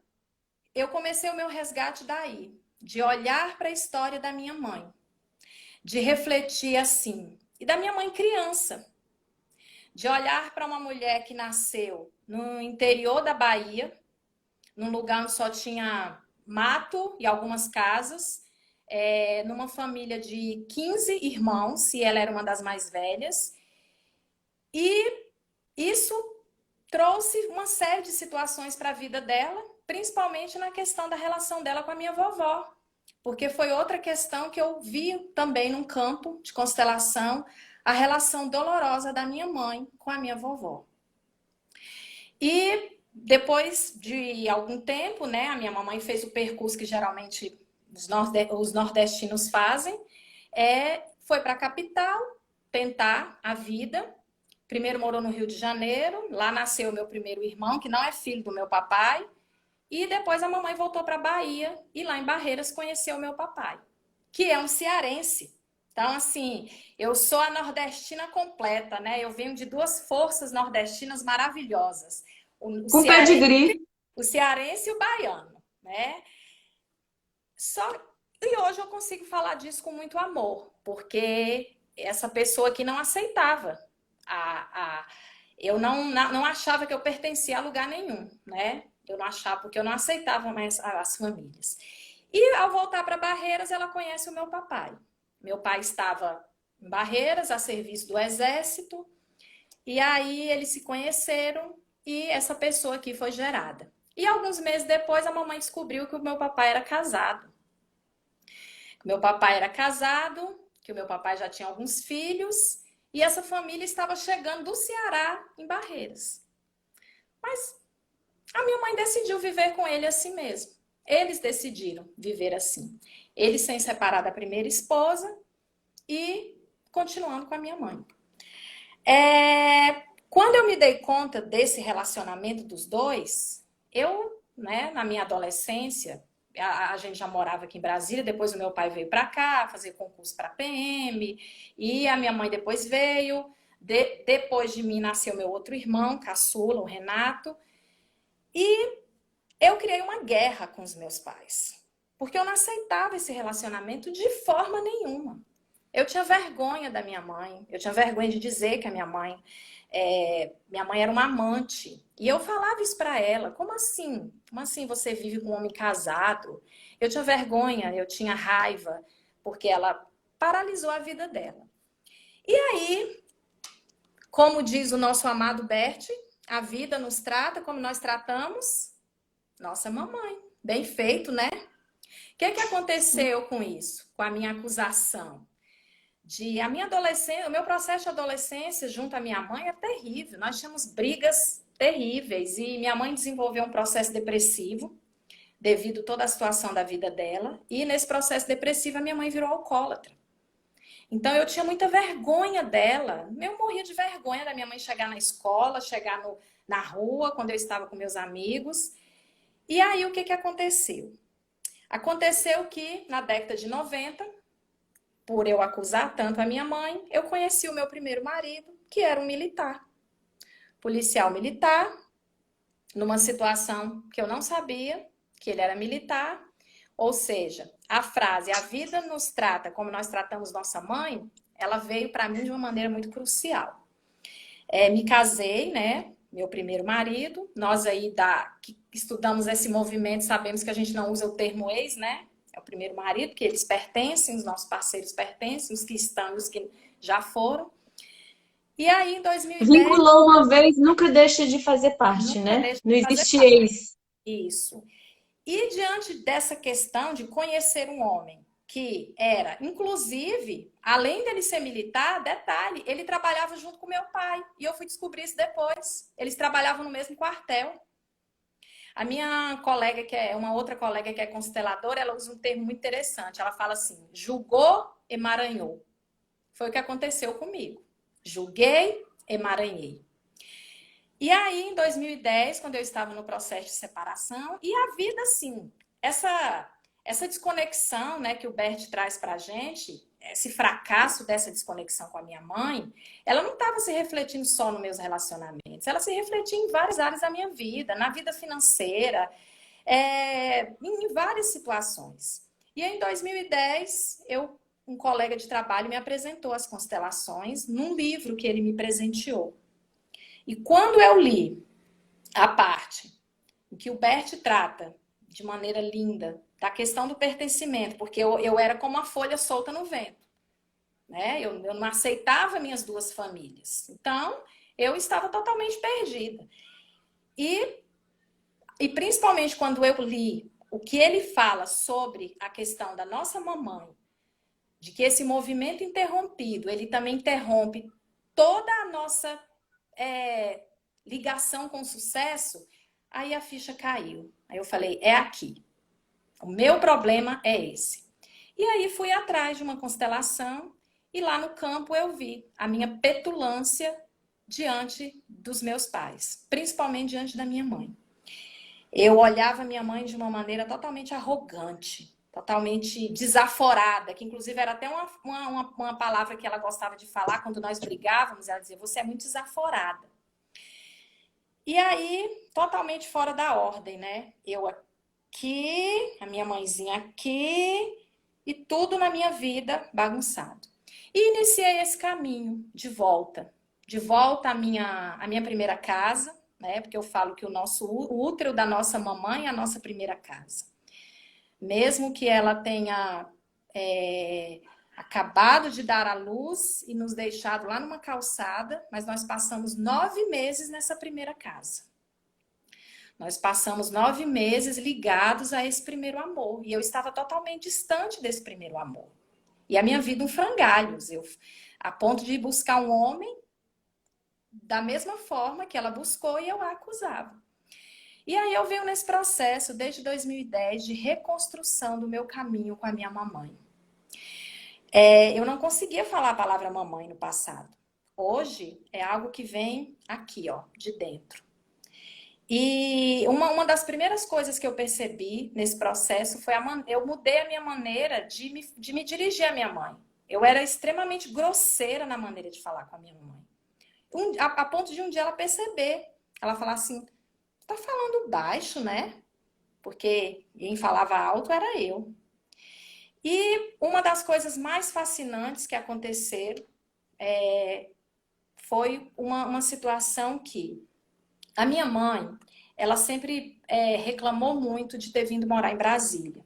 Speaker 2: eu comecei o meu resgate daí, de olhar para a história da minha mãe, de refletir assim, e da minha mãe criança, de olhar para uma mulher que nasceu no interior da Bahia, num lugar onde só tinha mato e algumas casas, numa família de 15 irmãos, e ela era uma das mais velhas. E isso trouxe uma série de situações para a vida dela, principalmente na questão da relação dela com a minha vovó, porque foi outra questão que eu vi também num campo de constelação, a relação dolorosa da minha mãe com a minha vovó. E Depois de algum tempo, né, a minha mamãe fez o percurso que geralmente os nordestinos fazem, foi para a capital tentar a vida. Primeiro morou no Rio de Janeiro, lá nasceu o meu primeiro irmão, que não é filho do meu papai, e depois a mamãe voltou para a Bahia e lá em Barreiras conheceu o meu papai, que é um cearense. Então, assim, eu sou a nordestina completa, né? Eu venho de duas forças nordestinas maravilhosas. O
Speaker 3: Com
Speaker 2: cearense,
Speaker 3: pedigree.
Speaker 2: o cearense e o baiano, né? Só e hoje eu consigo falar disso com muito amor, porque essa pessoa aqui não aceitava a eu não achava que eu pertencia a lugar nenhum, né? Eu não achava, porque eu não aceitava mais as famílias. E ao voltar para Barreiras, ela conhece o meu papai. Meu pai estava em Barreiras, a serviço do Exército, e aí eles se conheceram e essa pessoa aqui foi gerada. E alguns meses depois, a mamãe descobriu que o meu papai era casado. Meu papai era casado, que o meu papai já tinha alguns filhos, e essa família estava chegando do Ceará, em Barreiras. Mas a minha mãe decidiu viver com ele assim mesmo. Eles decidiram viver assim. Ele sem separar da primeira esposa e continuando com a minha mãe. Quando eu me dei conta desse relacionamento dos dois, eu, né, na minha adolescência, a gente já morava aqui em Brasília, depois o meu pai veio para cá fazer concurso para PM, e a minha mãe depois veio. Depois de mim nasceu meu outro irmão, caçula, o Renato, e eu criei uma guerra com os meus pais, porque eu não aceitava esse relacionamento de forma nenhuma. Eu tinha vergonha da minha mãe, eu tinha vergonha de dizer que a minha mãe era uma amante. E eu falava isso para ela, como assim? Como assim você vive com um homem casado? Eu tinha vergonha, eu tinha raiva, porque ela paralisou a vida dela. E aí, como diz o nosso amado Bert, a vida nos trata como nós tratamos nossa mamãe. Bem feito, né? O que aconteceu com isso? Com a minha acusação? A minha adolescência, o meu processo de adolescência junto à minha mãe é terrível. Nós tínhamos brigas terríveis e minha mãe desenvolveu um processo depressivo devido a toda a situação da vida dela. E nesse processo depressivo a minha mãe virou alcoólatra. Então eu tinha muita vergonha dela. Eu morria de vergonha da minha mãe chegar na escola, chegar na rua quando eu estava com meus amigos. E aí o que aconteceu? Aconteceu que na década de 90, por eu acusar tanto a minha mãe, eu conheci o meu primeiro marido, que era um militar. Policial militar, numa situação que eu não sabia que ele era militar. Ou seja, a frase "a vida nos trata como nós tratamos nossa mãe", ela veio para mim de uma maneira muito crucial. Me casei, né? Meu primeiro marido. Nós aí que estudamos esse movimento sabemos que a gente não usa o termo ex, né? É o primeiro marido, que eles pertencem, os nossos parceiros pertencem, os que estão e os que já foram. E aí, em 2010...
Speaker 3: Vinculou uma vez, nunca deixa de fazer parte,
Speaker 2: nunca
Speaker 3: né?
Speaker 2: deixa
Speaker 3: Não
Speaker 2: de fazer
Speaker 3: existe
Speaker 2: parte.
Speaker 3: ex.
Speaker 2: Isso. E diante dessa questão de conhecer um homem que era, inclusive, além dele ser militar, detalhe, ele trabalhava junto com meu pai. E eu fui descobrir isso depois. Eles trabalhavam no mesmo quartel. A minha colega, uma outra colega que é consteladora, ela usa um termo muito interessante. Ela fala assim, julgou, emaranhou. Foi o que aconteceu comigo. Julguei, emaranhei. E aí, em 2010, quando eu estava no processo de separação, e a vida, assim, essa desconexão, né, que o Bert traz pra gente, esse fracasso dessa desconexão com a minha mãe, ela não estava se refletindo só nos meus relacionamentos, ela se refletia em várias áreas da minha vida, na vida financeira, em várias situações. E aí, em 2010, um colega de trabalho me apresentou as constelações num livro que ele me presenteou. E quando eu li a parte em que o Bert trata de maneira linda da questão do pertencimento, porque eu era como uma folha solta no vento, né? Eu não aceitava minhas duas famílias. Então, eu estava totalmente perdida. E principalmente quando eu li o que ele fala sobre a questão da nossa mamãe, de que esse movimento interrompido, ele também interrompe toda a nossa ligação com o sucesso, Aí a ficha caiu. Aí eu falei, é aqui. O meu problema é esse. E aí fui atrás de uma constelação e lá no campo eu vi a minha petulância diante dos meus pais, principalmente diante da minha mãe. Eu olhava minha mãe de uma maneira totalmente arrogante, totalmente desaforada, que inclusive era até uma palavra que ela gostava de falar quando nós brigávamos, ela dizia, você é muito desaforada. E aí, totalmente fora da ordem, né? Eu aqui, a minha mãezinha aqui, e tudo na minha vida bagunçado. E iniciei esse caminho de volta à minha primeira casa, né? Porque eu falo que o útero da nossa mamãe é a nossa primeira casa. Mesmo que ela tenha acabado de dar à luz e nos deixado lá numa calçada, mas nós passamos 9 meses nessa primeira casa. Nós passamos 9 meses ligados a esse primeiro amor. E eu estava totalmente distante desse primeiro amor. E a minha vida um frangalhos. A ponto de buscar um homem da mesma forma que ela buscou e eu a acusava. E aí eu venho nesse processo, desde 2010, de reconstrução do meu caminho com a minha mamãe. Eu não conseguia falar a palavra mamãe no passado. Hoje é algo que vem aqui, ó, de dentro. E uma das primeiras coisas que eu percebi nesse processo foi eu mudei a minha maneira de me dirigir à minha mãe. Eu era extremamente grosseira na maneira de falar com a minha mãe. A ponto de um dia ela perceber. Ela falar assim, tá falando baixo, né? Porque quem falava alto era eu. E uma das coisas mais fascinantes que aconteceram foi uma situação que a minha mãe, ela sempre reclamou muito de ter vindo morar em Brasília,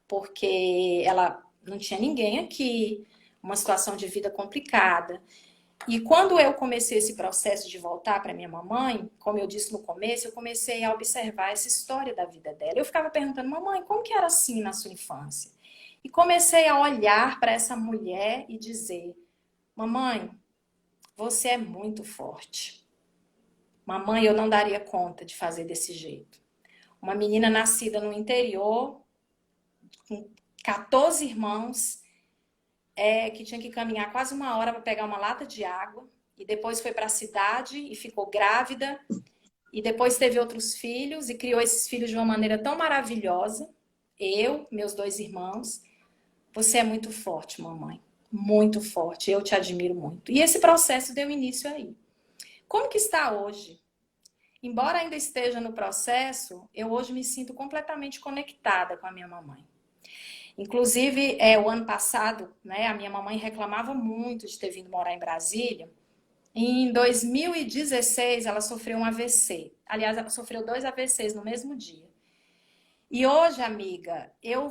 Speaker 2: porque ela não tinha ninguém aqui, uma situação de vida complicada. E quando eu comecei esse processo de voltar para minha mamãe, como eu disse no começo, eu comecei a observar essa história da vida dela. Eu ficava perguntando, mamãe, como que era assim na sua infância? E comecei a olhar para essa mulher e dizer, mamãe, você é muito forte. Mamãe, eu não daria conta de fazer desse jeito. Uma menina nascida no interior, com 14 irmãos, que tinha que caminhar quase 1 hora para pegar uma lata de água, e depois foi para a cidade e ficou grávida, e depois teve outros filhos, e criou esses filhos de uma maneira tão maravilhosa. Eu, meus 2 irmãos, você é muito forte, mamãe. Muito forte, eu te admiro muito. E esse processo deu início aí. Como que está hoje? Embora ainda esteja no processo, eu hoje me sinto completamente conectada com a minha mamãe. Inclusive, o ano passado, né, a minha mamãe reclamava muito de ter vindo morar em Brasília. Em 2016, ela sofreu um AVC. Aliás, ela sofreu 2 AVCs no mesmo dia. E hoje, amiga, eu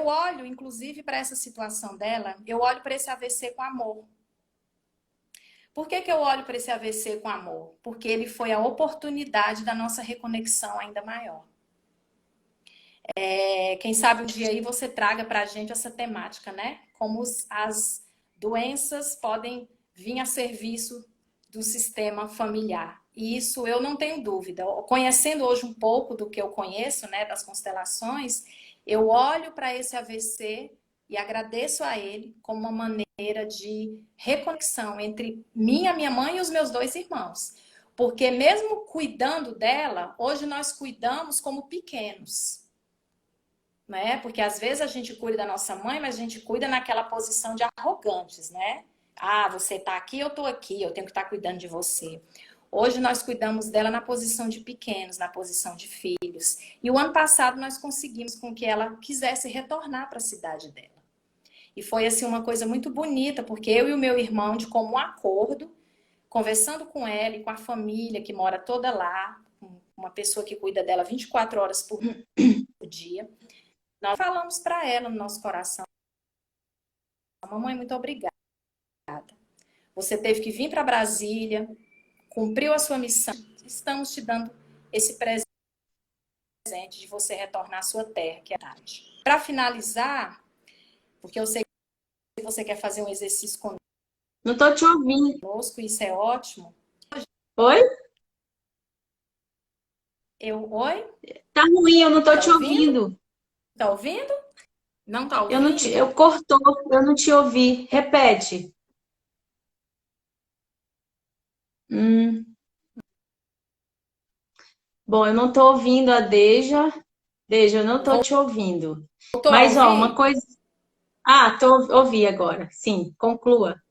Speaker 2: olho, inclusive, para essa situação dela, eu olho para esse AVC com amor. Por que eu olho para esse AVC com amor? Porque ele foi a oportunidade da nossa reconexão ainda maior. Quem sabe um dia aí você traga para a gente essa temática, né? Como as doenças podem vir a serviço do sistema familiar. E isso eu não tenho dúvida. Conhecendo hoje um pouco do que eu conheço, né, das constelações, eu olho para esse AVC e agradeço a ele como uma maneira de reconexão entre minha mãe e os meus 2 irmãos. Porque mesmo cuidando dela, hoje nós cuidamos como pequenos. Né? Porque às vezes a gente cuida da nossa mãe, mas a gente cuida naquela posição de arrogantes, né? Ah, você tá aqui, eu tô aqui, eu tenho que estar cuidando de você. Hoje nós cuidamos dela na posição de pequenos, na posição de filhos. E o ano passado nós conseguimos com que ela quisesse retornar para a cidade dela. E foi assim uma coisa muito bonita, porque eu e o meu irmão, de comum acordo, conversando com ela e com a família que mora toda lá, uma pessoa que cuida dela 24 horas por dia, nós falamos para ela no nosso coração, mamãe, muito obrigada. Você teve que vir para Brasília, cumpriu a sua missão. Estamos te dando esse presente de você retornar à sua terra, que é a verdade. Para finalizar, porque eu sei que você quer fazer um exercício
Speaker 3: Não tô te ouvindo.
Speaker 2: conosco, isso é ótimo.
Speaker 3: Oi?
Speaker 2: Oi?
Speaker 3: Tá ruim, eu não tô
Speaker 2: Tá
Speaker 3: te
Speaker 2: ouvindo?
Speaker 3: ouvindo.
Speaker 2: Tá ouvindo? Não tá
Speaker 3: Eu não te,
Speaker 2: ouvindo?
Speaker 3: eu cortou, eu não te ouvi. Repete. Hum, bom, eu não tô ouvindo a Deja. Deja, eu não tô te ouvindo.
Speaker 2: Voltou a
Speaker 3: Mas, ó, uma
Speaker 2: ouvir?
Speaker 3: coisa. Ah, ouvi agora. Sim, conclua.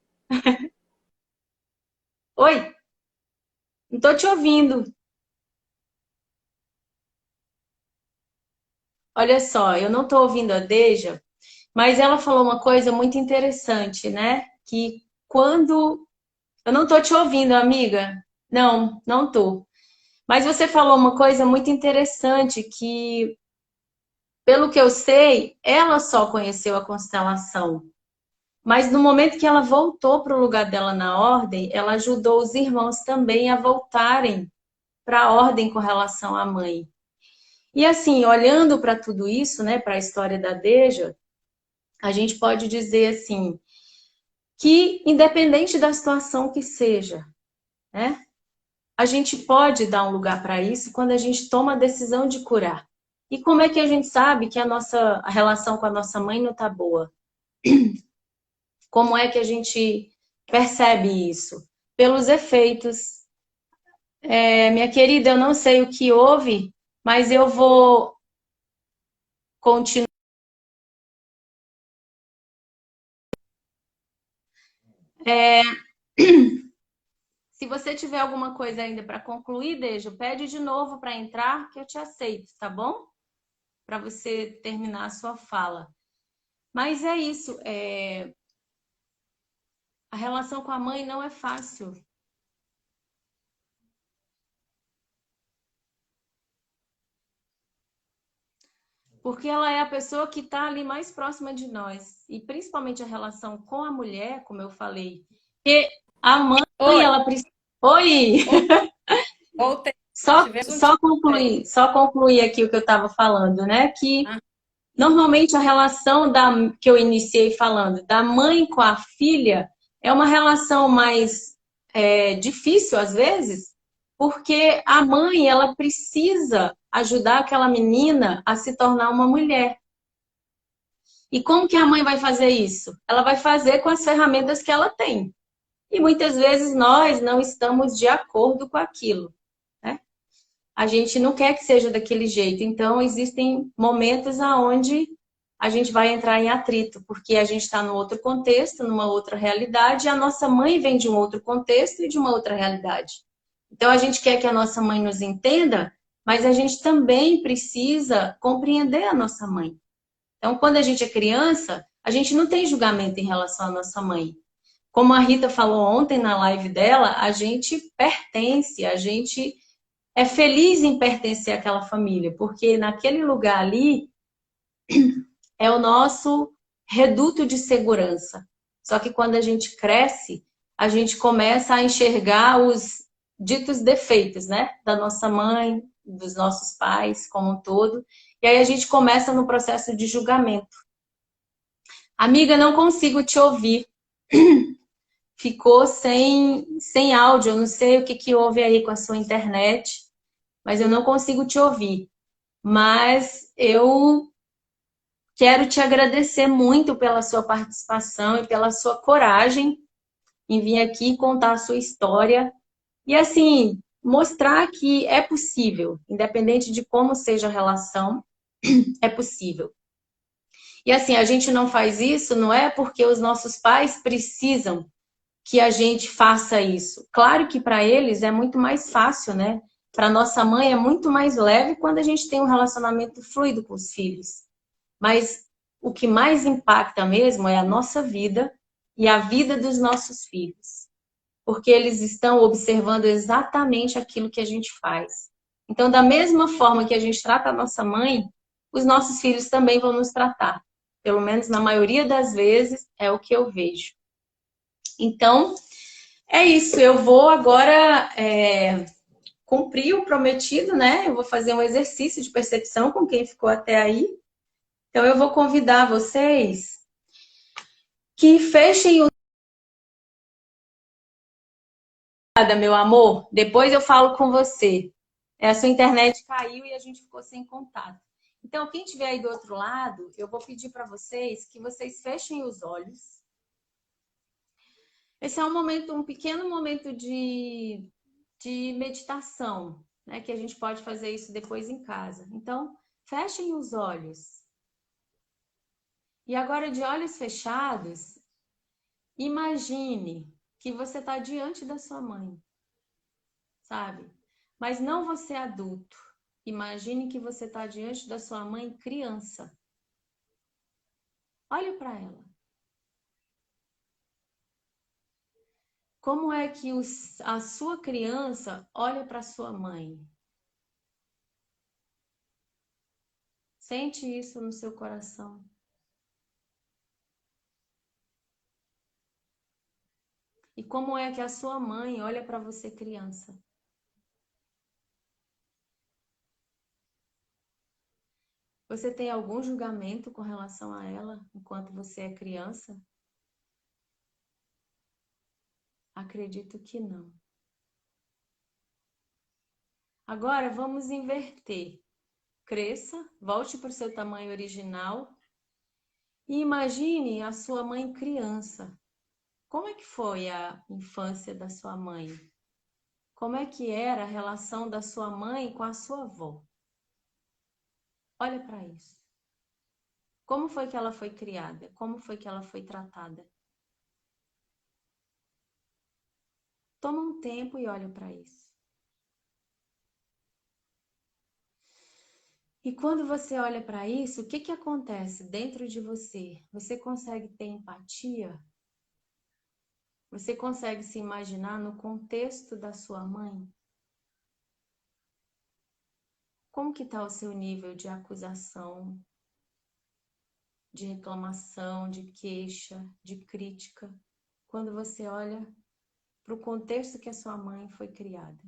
Speaker 3: Oi, não tô te ouvindo. Olha só, eu não tô ouvindo a Deja, mas ela falou uma coisa muito interessante, né? Que quando. Eu não tô te ouvindo, amiga. Não, não tô. Mas você falou uma coisa muito interessante que, pelo que eu sei, ela só conheceu a constelação. Mas no momento que ela voltou para o lugar dela na ordem, ela ajudou os irmãos também a voltarem para a ordem com relação à mãe. E assim, olhando para tudo isso, né, para a história da Deja, a gente pode dizer assim, que independente da situação que seja, né, a gente pode dar um lugar para isso quando a gente toma a decisão de curar. E como é que a gente sabe que a relação com a nossa mãe não está boa? Como é que a gente percebe isso? Pelos efeitos. Minha querida, eu não sei o que houve, mas eu vou continuar. Se você tiver alguma coisa ainda para concluir, Dejo, pede de novo para entrar que eu te aceito, tá bom? Para você terminar a sua fala. Mas é isso. A relação com a mãe não é fácil. Porque ela é a pessoa que está ali mais próxima de nós. E principalmente a relação com a mulher, como eu falei. Porque a mãe,
Speaker 2: Oi,
Speaker 3: ela precisa. Oi!
Speaker 2: voltei.
Speaker 3: Só,
Speaker 2: Tivemos um
Speaker 3: só concluir aqui o que eu estava falando, né? Que
Speaker 2: Ah,
Speaker 3: normalmente a relação que eu iniciei falando, da mãe com a filha, é uma relação mais difícil às vezes, porque a mãe ela precisa ajudar aquela menina a se tornar uma mulher. E como que a mãe vai fazer isso? Ela vai fazer com as ferramentas que ela tem. E muitas vezes nós não estamos de acordo com aquilo, né? A gente não quer que seja daquele jeito. Então, existem momentos aonde a gente vai entrar em atrito, porque a gente está num outro contexto, numa outra realidade, e a nossa mãe vem de um outro contexto e de uma outra realidade. Então, a gente quer que a nossa mãe nos entenda, mas a gente também precisa compreender a nossa mãe. Então, quando a gente é criança, a gente não tem julgamento em relação à nossa mãe. Como a Rita falou ontem na live dela, a gente pertence, a gente é feliz em pertencer àquela família, porque naquele lugar ali é o nosso reduto de segurança. Só que quando a gente cresce, a gente começa a enxergar os ditos defeitos, né? Da nossa mãe, dos nossos pais como um todo. E aí a gente começa no processo de julgamento. Amiga, não consigo te ouvir. Ficou sem áudio. Eu não sei o que que houve aí com a sua internet, mas eu não consigo te ouvir. Mas eu quero te agradecer muito pela sua participação e pela sua coragem em vir aqui contar a sua história e, assim, mostrar que é possível, independente de como seja a relação, é possível. E, assim, a gente não faz isso não é porque os nossos pais precisam que a gente faça isso. Claro que para eles é muito mais fácil, né? Para nossa mãe é muito mais leve quando a gente tem um relacionamento fluido com os filhos. Mas o que mais impacta mesmo é a nossa vida e a vida dos nossos filhos. Porque eles estão observando exatamente aquilo que a gente faz. Então, da mesma forma que a gente trata a nossa mãe, os nossos filhos também vão nos tratar. Pelo menos na maioria das vezes é o que eu vejo. Então, é isso. Eu vou agora cumprir o prometido, né? Eu vou fazer um exercício de percepção com quem ficou até aí. Então, eu vou convidar vocês que fechem o. Meu amor, depois eu falo com você. A sua internet caiu e a gente ficou sem contato. Então, quem estiver aí do outro lado, eu vou pedir para vocês que vocês fechem os olhos. Esse é um momento, um pequeno momento de meditação, né? Que a gente pode fazer isso depois em casa. Então, fechem os olhos. E agora, de olhos fechados, imagine que você está diante da sua mãe, sabe? Mas não você adulto. Imagine que você está diante da sua mãe criança. Olha para ela. Como é que a sua criança olha para sua mãe? Sente isso no seu coração. E como é que a sua mãe olha para você criança? Você tem algum julgamento com relação a ela enquanto você é criança? Acredito que não. Agora vamos inverter. Cresça, volte para o seu tamanho original e imagine a sua mãe criança. Como é que foi a infância da sua mãe? Como é que era a relação da sua mãe com a sua avó? Olha para isso. Como foi que ela foi criada? Como foi que ela foi tratada? Toma um tempo e olha para isso. E quando você olha para isso, o que que acontece dentro de você? Você consegue ter empatia? Você consegue se imaginar no contexto da sua mãe? Como que está o seu nível de acusação, de reclamação, de queixa, de crítica, quando você olha para o contexto que a sua mãe foi criada,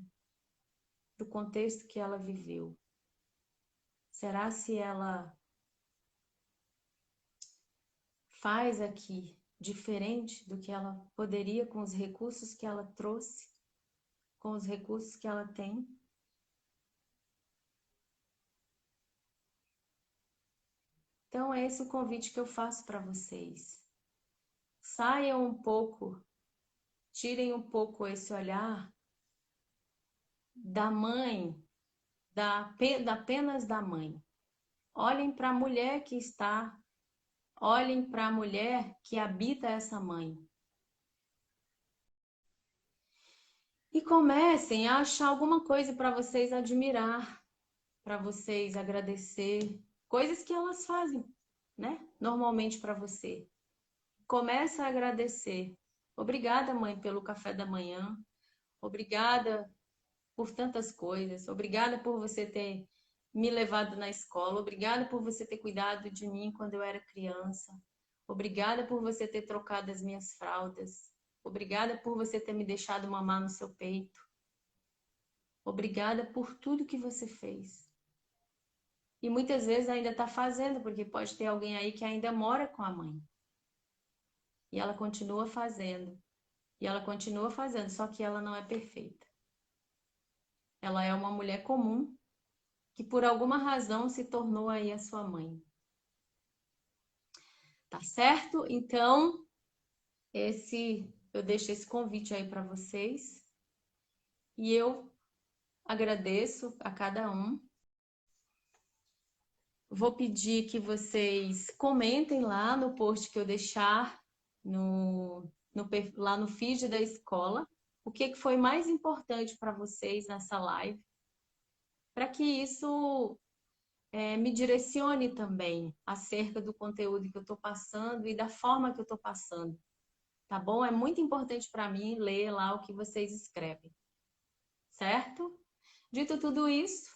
Speaker 3: para o contexto que ela viveu? Será se ela faz aqui diferente do que ela poderia com os recursos que ela trouxe, com os recursos que ela tem? Então, é esse o convite que eu faço para vocês. Saiam um pouco, tirem um pouco esse olhar da mãe, apenas da mãe. Olhem para a mulher que está, olhem para a mulher que habita essa mãe. E comecem a achar alguma coisa para vocês admirar, para vocês agradecer, coisas que elas fazem, né? Normalmente para você. Começa a agradecer. Obrigada, mãe, pelo café da manhã. Obrigada por tantas coisas. Obrigada por você ter me levado na escola. Obrigada por você ter cuidado de mim quando eu era criança. Obrigada por você ter trocado as minhas fraldas. Obrigada por você ter me deixado mamar no seu peito. Obrigada por tudo que você fez. E muitas vezes ainda está fazendo, porque pode ter alguém aí que ainda mora com a mãe. E ela continua fazendo. E ela continua fazendo, só que ela não é perfeita. Ela é uma mulher comum que por alguma razão se tornou aí a sua mãe. Tá certo? Então, eu deixo esse convite aí para vocês. E eu agradeço a cada um. Vou pedir que vocês comentem lá no post que eu deixar lá no feed da escola o que foi mais importante para vocês nessa live, para que isso me direcione também acerca do conteúdo que eu estou passando e da forma que eu estou passando, tá bom? É muito importante para mim ler lá o que vocês escrevem, certo? Dito tudo isso,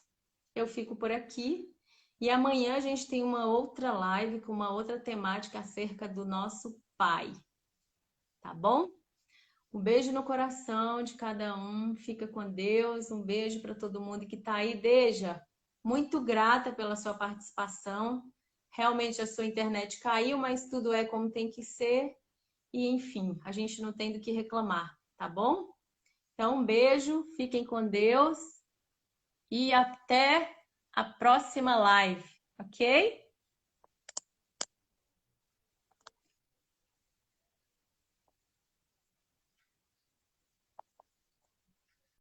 Speaker 3: eu fico por aqui e amanhã a gente tem uma outra live com uma outra temática acerca do nosso pai, tá bom? Um beijo no coração de cada um, fica com Deus, um beijo para todo mundo que está aí. Deja, muito grata pela sua participação. Realmente a sua internet caiu, mas tudo é como tem que ser. E enfim, a gente não tem do que reclamar, tá bom? Então, um beijo, fiquem com Deus e até a próxima live, ok?